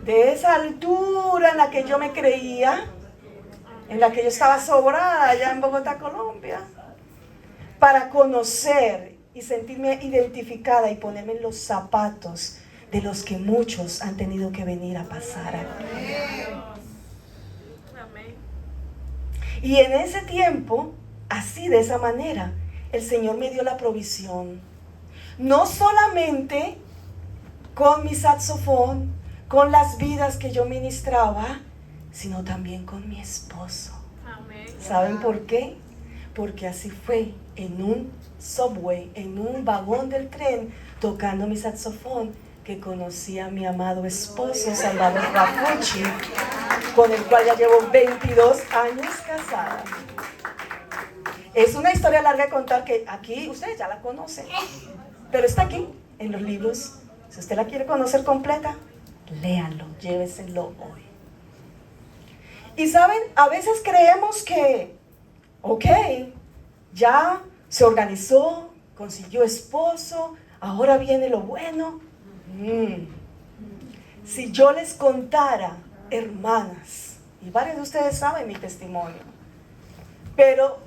de esa altura en la que yo me creía, en la que yo estaba sobrada allá en Bogotá, Colombia, para conocer y sentirme identificada y ponerme en los zapatos de los que muchos han tenido que venir a pasar aquí. Y en ese tiempo, así de esa manera, el Señor me dio la provisión. No solamente con mi saxofón, con las vidas que yo ministraba, sino también con mi esposo. ¿Saben por qué? Porque así fue, en un subway, en un vagón del tren, tocando mi saxofón, que conocí a mi amado esposo, Salvador Rapucci, con el cual ya llevo 22 años casada. Es una historia larga de contar que aquí ustedes ya la conocen, pero está aquí en los libros. Si usted la quiere conocer completa, léanlo, lléveselo hoy. Y saben, a veces creemos que, ok, ya se organizó, consiguió esposo, ahora viene lo bueno. Si yo les contara, hermanas, y varios de ustedes saben mi testimonio, pero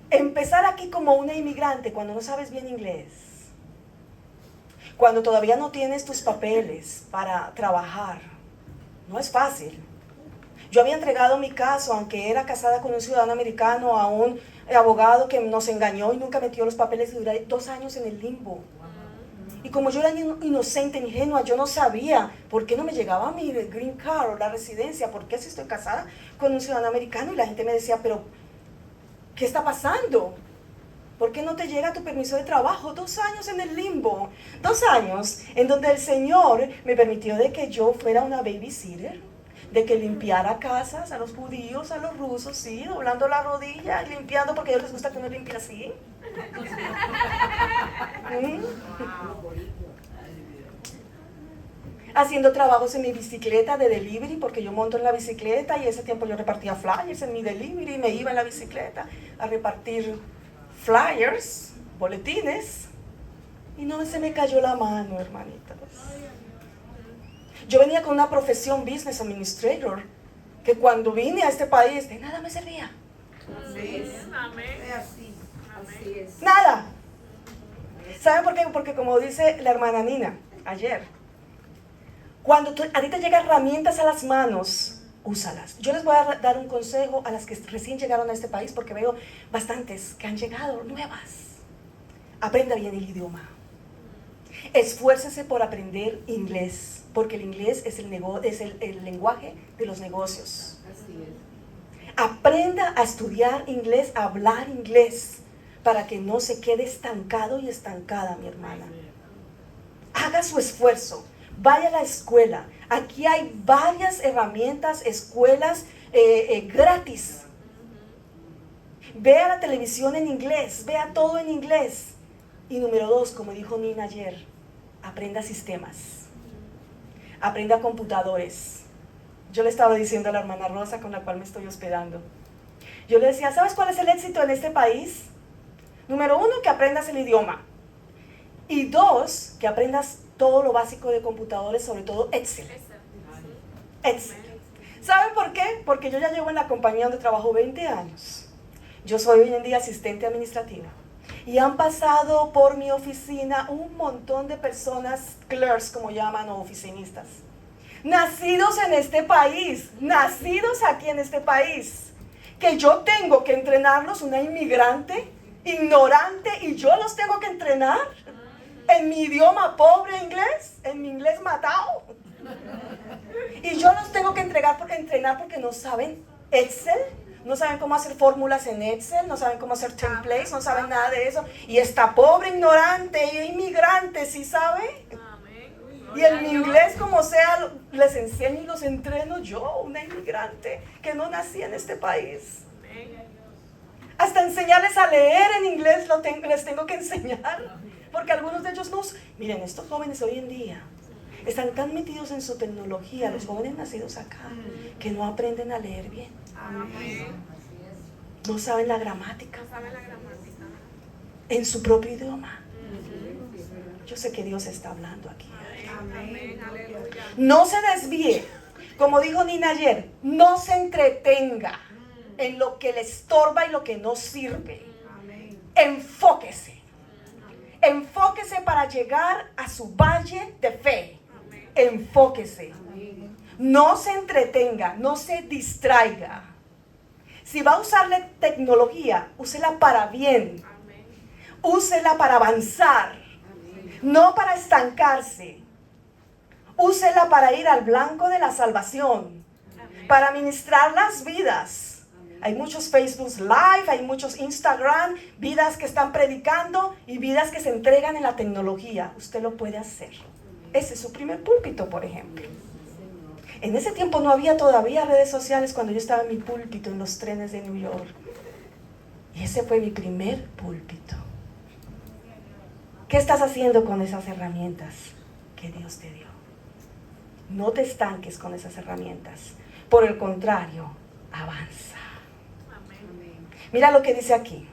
empezar aquí como una inmigrante cuando no sabes bien inglés, cuando todavía no tienes tus papeles para trabajar, no es fácil. Yo había entregado mi caso, aunque era casada con un ciudadano americano, a un abogado que nos engañó y nunca metió los papeles, y duré 2 años en el limbo. Y como yo era inocente, ingenua, yo no sabía por qué no me llegaba mi green card o la residencia, por qué si estoy casada con un ciudadano americano. Y la gente me decía, pero ¿qué está pasando? ¿Por qué no te llega tu permiso de trabajo? 2 años en el limbo, 2 años en donde el Señor me permitió de que yo fuera una babysitter, de que limpiara casas a los judíos, a los rusos, sí, doblando la rodilla, limpiando, porque a ellos les gusta que uno limpie así. Haciendo trabajos en mi bicicleta de delivery, porque yo monto en la bicicleta y ese tiempo yo repartía flyers en mi delivery, me iba en la bicicleta a repartir flyers, boletines, y no se me cayó la mano, hermanitas. Yo venía con una profesión business administrator, que cuando vine a este país de nada me servía. Así es. Nada. ¿Saben por qué? Porque como dice la hermana Nina ayer, cuando a ti te llegan herramientas a las manos, úsalas. Yo les voy a dar un consejo a las que recién llegaron a este país, porque veo bastantes que han llegado nuevas. Aprenda bien el idioma. Esfuércese por aprender inglés, porque el inglés es el lenguaje de los negocios. Así es. Aprenda a estudiar inglés, a hablar inglés, para que no se quede estancado y estancada, mi hermana. Haga su esfuerzo, vaya a la escuela. Aquí hay varias herramientas, escuelas gratis. Vea la televisión en inglés, vea todo en inglés. Y número 2, como dijo Nina ayer, aprenda sistemas, aprenda computadores. Yo le estaba diciendo a la hermana Rosa, con la cual me estoy hospedando, yo le decía, ¿sabes cuál es el éxito en este país? Número 1, que aprendas el idioma. Y 2, que aprendas todo lo básico de computadores, sobre todo Excel. Excel. ¿Saben por qué? Porque yo ya llevo en la compañía donde trabajo 20 años. Yo soy hoy en día asistente administrativa. Y han pasado por mi oficina un montón de personas, clerks como llaman, o oficinistas. Nacidos en este país, nacidos aquí en este país. Que yo tengo que entrenarlos, una inmigrante, ignorante, y yo los tengo que entrenar en mi idioma pobre inglés, en mi inglés matado. Y yo los tengo que entrenar porque no saben Excel, no saben cómo hacer fórmulas en Excel, no saben cómo hacer templates, no saben nada de eso. Y esta pobre ignorante y inmigrante sí sabe. Y en mi inglés como sea les enseño y los entreno yo, una inmigrante que no nací en este país. Hasta enseñarles a leer en inglés les tengo que enseñar. Porque algunos de ellos no. Miren, estos jóvenes hoy en día están tan metidos en su tecnología, los jóvenes nacidos acá, que no aprenden a leer bien. No saben la gramática en su propio idioma. Yo sé que Dios está hablando aquí. No se desvíe, como dijo Nina ayer, no se entretenga en lo que le estorba y lo que no sirve. Enfóquese. Enfóquese para llegar a su valle de fe. Enfóquese. No se entretenga, no se distraiga. Si va a usarle tecnología, úsela para bien. Úsela para avanzar, no para estancarse. Úsela para ir al blanco de la salvación, para ministrar las vidas. Hay muchos Facebook Live, hay muchos Instagram, vidas que están predicando y vidas que se entregan en la tecnología. Usted lo puede hacer. Ese es su primer púlpito, por ejemplo. En ese tiempo no había todavía redes sociales cuando yo estaba en mi púlpito en los trenes de New York. Y ese fue mi primer púlpito. ¿Qué estás haciendo con esas herramientas que Dios te dio? No te estanques con esas herramientas. Por el contrario, avanza. Mira lo que dice aquí.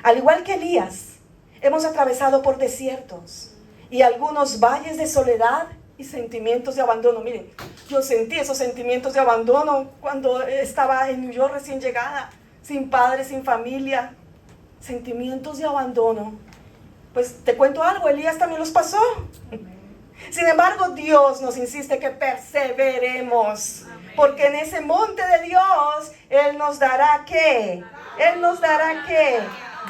Al igual que Elías, hemos atravesado por desiertos y algunos valles de soledad y sentimientos de abandono. Miren, yo sentí esos sentimientos de abandono cuando estaba en New York recién llegada, sin padre, sin familia. Sentimientos de abandono. Pues te cuento algo, Elías también los pasó. Sin embargo, Dios nos insiste que perseveremos. Porque en ese monte de Dios, Él nos dará ¿qué? Él nos dará ¿qué?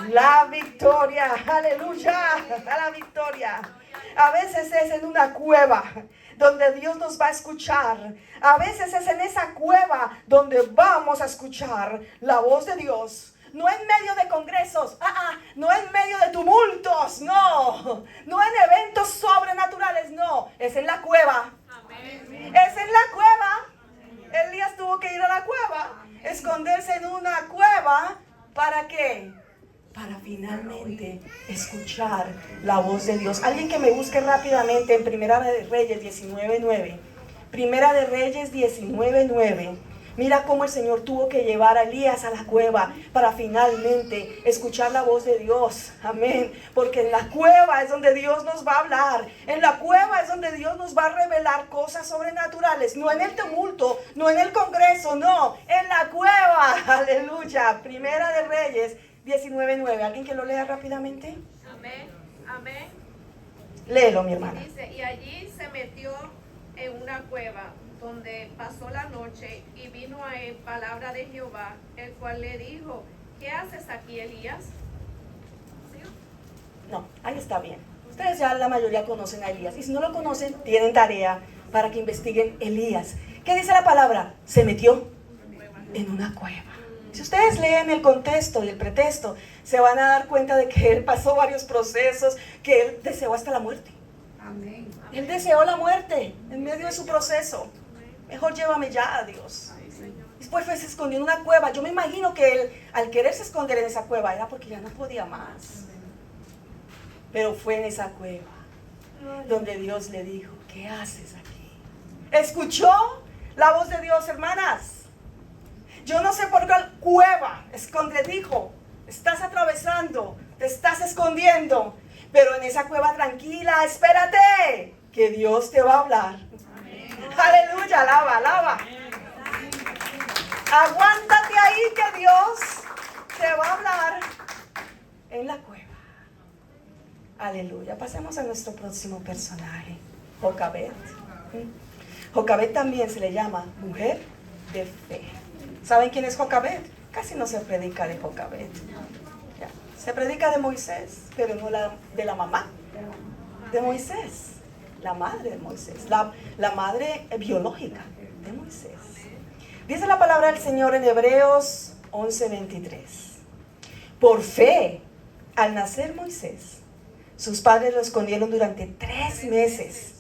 La victoria. Aleluya, la victoria. A veces es en una cueva donde Dios nos va a escuchar. A veces es en esa cueva donde vamos a escuchar la voz de Dios. No en medio de congresos, no en medio de tumultos, no en eventos sobrenaturales, no, es en la cueva. Es en la cueva. Elías tuvo que ir a la cueva, esconderse en una cueva, ¿para qué? Para finalmente escuchar la voz de Dios. Alguien que me busque rápidamente en Primera de Reyes 19:9. Primera de Reyes 19:9. Mira cómo el Señor tuvo que llevar a Elías a la cueva para finalmente escuchar la voz de Dios. Amén. Porque en la cueva es donde Dios nos va a hablar. En la cueva es donde Dios nos va a revelar cosas sobrenaturales. No en el tumulto, no en el congreso, no. En la cueva. Aleluya. Primera de Reyes 19:9. ¿Alguien que lo lea rápidamente? Amén, amén. Léelo, mi hermana. Dice, y allí se metió en una cueva, donde pasó la noche, y vino a él palabra de Jehová, el cual le dijo, ¿qué haces aquí, Elías? ¿Sí? No, ahí está bien. Ustedes ya la mayoría conocen a Elías. Y si no lo conocen, tienen tarea para que investiguen Elías. ¿Qué dice la palabra? Se metió en una cueva. Si ustedes leen el contexto y el pretexto, se van a dar cuenta de que él pasó varios procesos, que él deseó hasta la muerte. Amén. Él deseó la muerte en medio de su proceso. Mejor llévame ya, Dios. Después se escondió en una cueva. Yo me imagino que él, al quererse esconder en esa cueva, era porque ya no podía más. Pero fue en esa cueva donde Dios le dijo, ¿qué haces aquí? ¿Escuchó la voz de Dios, hermanas? Yo no sé por qué cueva esconde, dijo, estás atravesando, te estás escondiendo, pero en esa cueva tranquila, espérate, que Dios te va a hablar. Aleluya, alaba, alaba. Aguántate ahí que Dios te va a hablar en la cueva. Aleluya. Pasemos a nuestro próximo personaje, Jocabed. Jocabed también se le llama mujer de fe. ¿Saben quién es Jocabed? Casi no se predica de Jocabed. Ya. Se predica de Moisés, pero no de la mamá de Moisés, la madre de Moisés, la madre biológica de Moisés. Dice la palabra del Señor en Hebreos 11:23. Por fe, al nacer Moisés, sus padres lo escondieron durante 3 meses,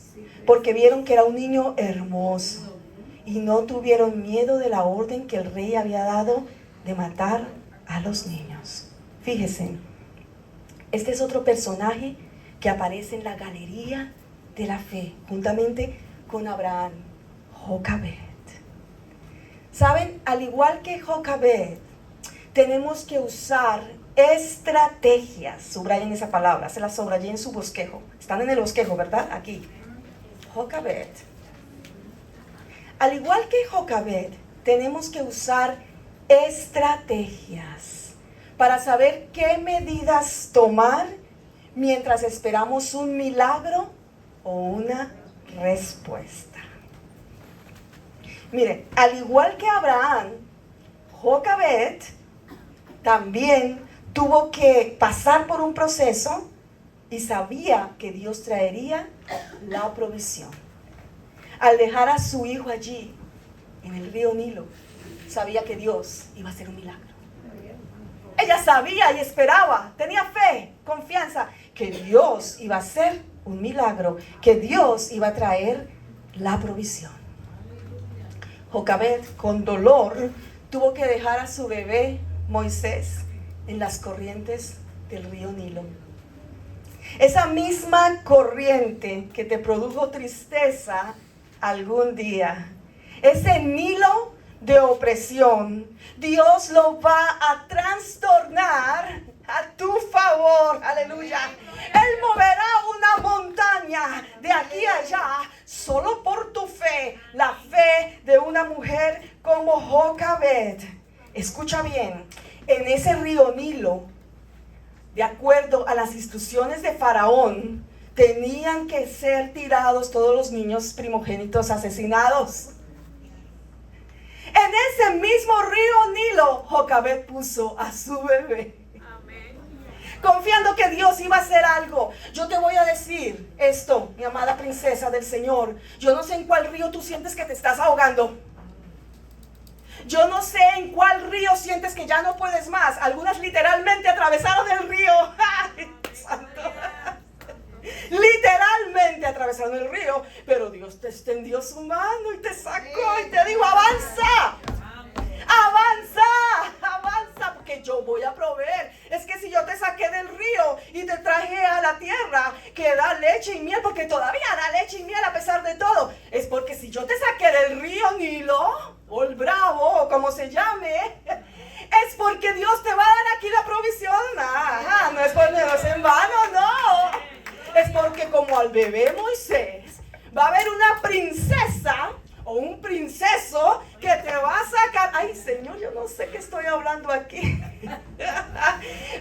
porque vieron que era un niño hermoso, y no tuvieron miedo de la orden que el rey había dado de matar a los niños. Fíjense, este es otro personaje que aparece en la galería de la fe, juntamente con Abraham, Jocabed. ¿Saben? Al igual que Jocabed, tenemos que usar estrategias. Subrayen esa palabra, se la subrayé en su bosquejo. Están en el bosquejo, ¿verdad? Aquí. Jocabed. Al igual que Jocabed, tenemos que usar estrategias para saber qué medidas tomar mientras esperamos un milagro o una respuesta. Miren, al igual que Abraham, Jocabed también tuvo que pasar por un proceso y sabía que Dios traería la provisión. Al dejar a su hijo allí, en el río Nilo, sabía que Dios iba a hacer un milagro. Ella sabía y esperaba, tenía fe, confianza, que Dios iba a hacer un milagro, que Dios iba a traer la provisión. Jocabed, con dolor, tuvo que dejar a su bebé Moisés en las corrientes del río Nilo. Esa misma corriente que te produjo tristeza algún día, ese Nilo de opresión, Dios lo va a trastornar a tu favor. Aleluya. Él moverá una montaña de aquí a allá solo por tu fe, la fe de una mujer como Jocabed. Escucha bien, en ese río Nilo, de acuerdo a las instrucciones de Faraón, tenían que ser tirados todos los niños primogénitos asesinados. En ese mismo río Nilo, Jocabed puso a su bebé. Amén. Confiando que Dios iba a hacer algo. Yo te voy a decir esto, mi amada princesa del Señor. Yo no sé en cuál río tú sientes que te estás ahogando. Yo no sé en cuál río sientes que ya no puedes más. Algunas literalmente atravesaron el río. ¡Ay, santo! Literalmente atravesaron el río, pero Dios te extendió su mano y te sacó y te dijo: avanza, avanza, avanza, porque yo voy a proveer. Es que si yo te saqué del río y te traje a la tierra que da leche y miel, porque todavía da leche y miel a pesar de todo, es porque si yo te saqué del río Nilo, o el Bravo, o como se llame, es porque Dios te va a dar aquí la provisión. No es por menos en vano, no. Es porque como al bebé Moisés va a haber una princesa o un princeso que te va a sacar. Ay, Señor, yo no sé qué estoy hablando aquí.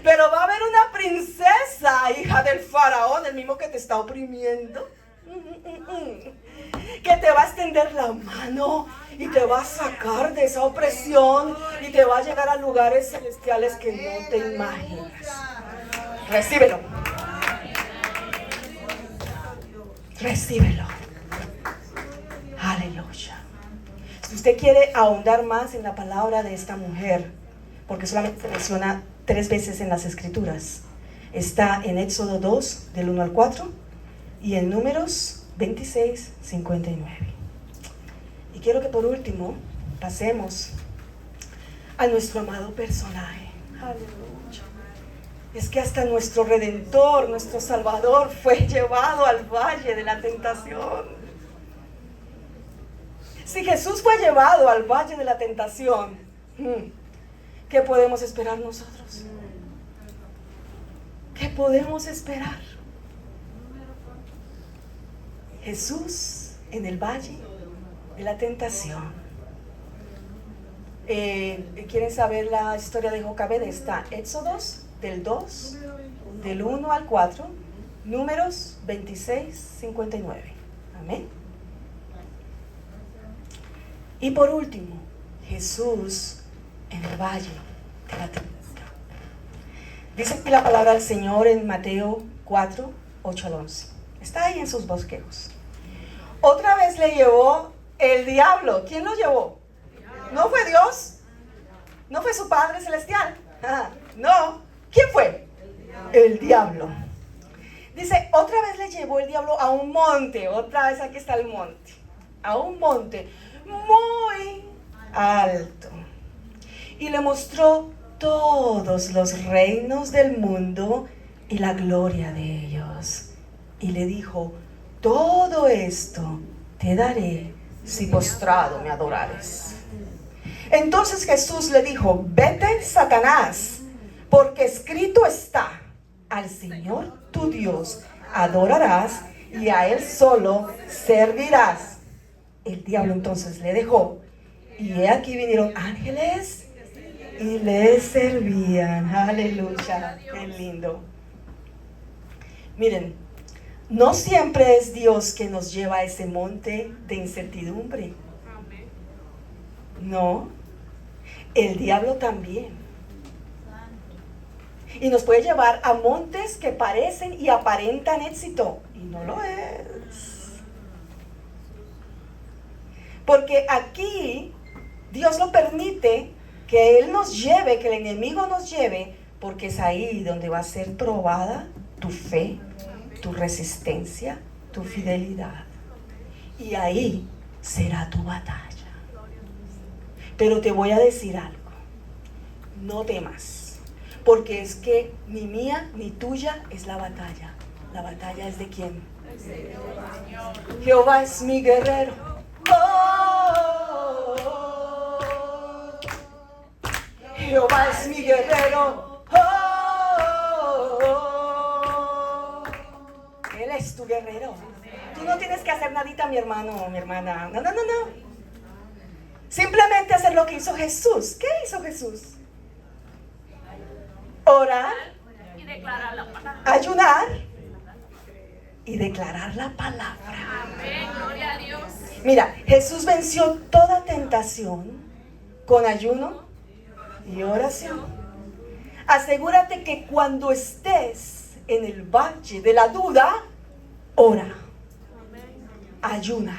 Pero va a haber una princesa, hija del faraón, el mismo que te está oprimiendo, que te va a extender la mano y te va a sacar de esa opresión y te va a llegar a lugares celestiales que no te imaginas. Recíbelo. Recíbelo. Aleluya. Si usted quiere ahondar más en la palabra de esta mujer, porque solamente se menciona 3 veces en las escrituras, está en Éxodo 2 del 1 al 4 y en Números 26, 59. Y quiero que por último pasemos a nuestro amado personaje. Aleluya. Es que hasta nuestro Redentor, nuestro Salvador, fue llevado al valle de la tentación. Si Jesús fue llevado al valle de la tentación, ¿qué podemos esperar nosotros? ¿Qué podemos esperar? Jesús en el valle de la tentación. ¿Quieren saber la historia de Jocabed? Está Éxodos del 2, del 1 al 4 Números 26, 59. Amén. Y por último, Jesús en el valle de la tentación. Dice aquí la palabra del Señor en Mateo 4, 8 al 11. Está ahí en sus bosquejos. Otra vez le llevó el diablo. ¿Quién lo llevó? ¿No fue Dios? ¿No fue su Padre Celestial? No. ¿Quién fue? El diablo. Dice, otra vez le llevó el diablo a un monte. Otra vez aquí está el monte. A un monte muy alto. Y le mostró todos los reinos del mundo y la gloria de ellos. Y le dijo, todo esto te daré si postrado me adorares. Entonces Jesús le dijo, vete, Satanás, porque escrito está, al Señor tu Dios adorarás y a Él solo servirás. El diablo entonces le dejó, y he aquí vinieron ángeles y le servían. Aleluya, qué lindo. Miren, no siempre es Dios que nos lleva a ese monte de incertidumbre. No, el diablo también. Y nos puede llevar a montes que parecen y aparentan éxito, y no lo es. Porque aquí Dios lo permite que Él nos lleve, que el enemigo nos lleve, porque es ahí donde va a ser probada tu fe, tu resistencia, tu fidelidad. Y ahí será tu batalla. Pero te voy a decir algo, no temas, porque es que ni mía ni tuya es la batalla. La batalla es de quién. Jehová es mi guerrero. Jehová es mi guerrero. Él es tu guerrero. Tú no tienes que hacer nadita, mi hermano o mi hermana. No. Simplemente hacer lo que hizo Jesús. ¿Qué hizo Jesús? Orar, Y declarar la palabra. ayunar y declarar la palabra. Amén, gloria a Dios. Mira, Jesús venció toda tentación con ayuno y oración. Asegúrate que cuando estés en el valle de la duda, ora, ayuna.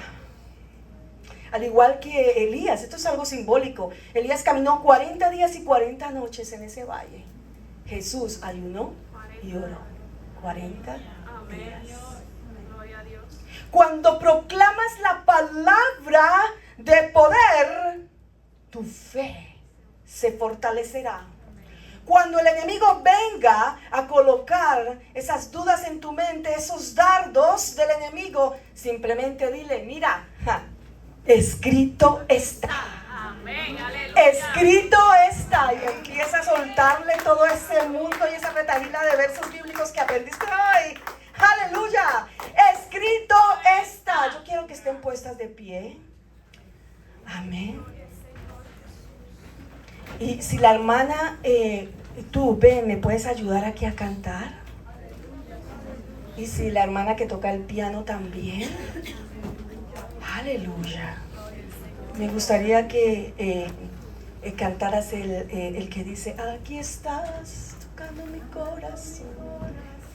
Al igual que Elías, esto es algo simbólico. Elías caminó 40 días y 40 noches en ese valle. Jesús ayunó y oró 40 días. Gloria a Dios. Cuando proclamas la palabra de poder, tu fe se fortalecerá. Cuando el enemigo venga a colocar esas dudas en tu mente, esos dardos del enemigo, simplemente dile, mira, escrito está. Amén, aleluya. Escrito está. Y empieza a soltarle todo ese mundo y esa retahíla de versos bíblicos que aprendiste hoy. Aleluya. Escrito está. Yo quiero que estén puestas de pie. Amén. Y si la hermana, tú, ven, ¿me puedes ayudar aquí a cantar? Y si la hermana que toca el piano también. Aleluya. Me gustaría que cantaras el que dice, aquí estás tocando mi corazón.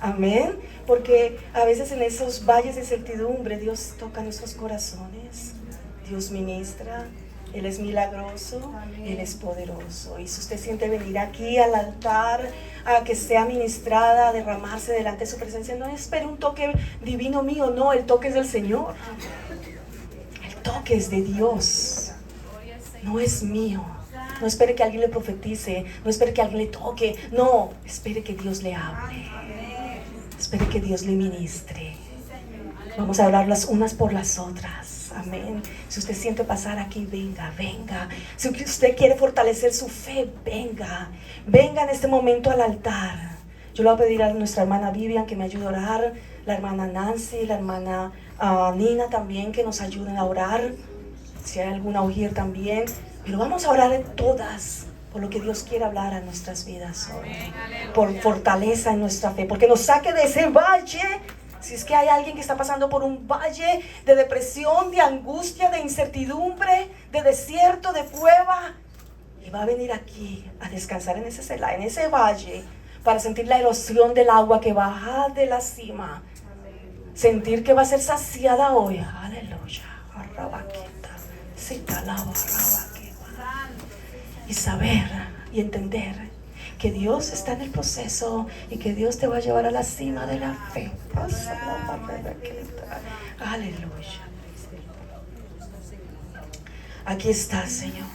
Amén. Porque a veces en esos valles de incertidumbre Dios toca nuestros corazones. Dios ministra. Él es milagroso, Él es poderoso. Y si usted siente venir aquí al altar a que sea ministrada, a derramarse delante de su presencia, no espere un toque divino mío, no, el toque es del Señor. El toque es de Dios, no es mío. No espere que alguien le profetice, no espere que alguien le toque, no, espere que Dios le hable. Espere que Dios le ministre. Vamos a hablar las unas por las otras. Amén. Si usted siente pasar aquí, venga. Si usted quiere fortalecer su fe, venga en este momento al altar. Yo le voy a pedir a nuestra hermana Vivian que me ayude a orar, la hermana Nancy, la hermana Nina también, que nos ayuden a orar. Si hay alguna ujier también, pero vamos a orar todas por lo que Dios quiere hablar a nuestras vidas hoy, por fortaleza en nuestra fe, porque nos saque de ese valle. Si es que hay alguien que está pasando por un valle de depresión, de angustia, de incertidumbre, de desierto, de prueba, y va a venir aquí a descansar en ese valle, para sentir la erosión del agua que baja de la cima, sentir que va a ser saciada hoy. Aleluya. Y saber y entender que Dios está en el proceso y que Dios te va a llevar a la cima de la fe. Aleluya. Aquí está, Señor.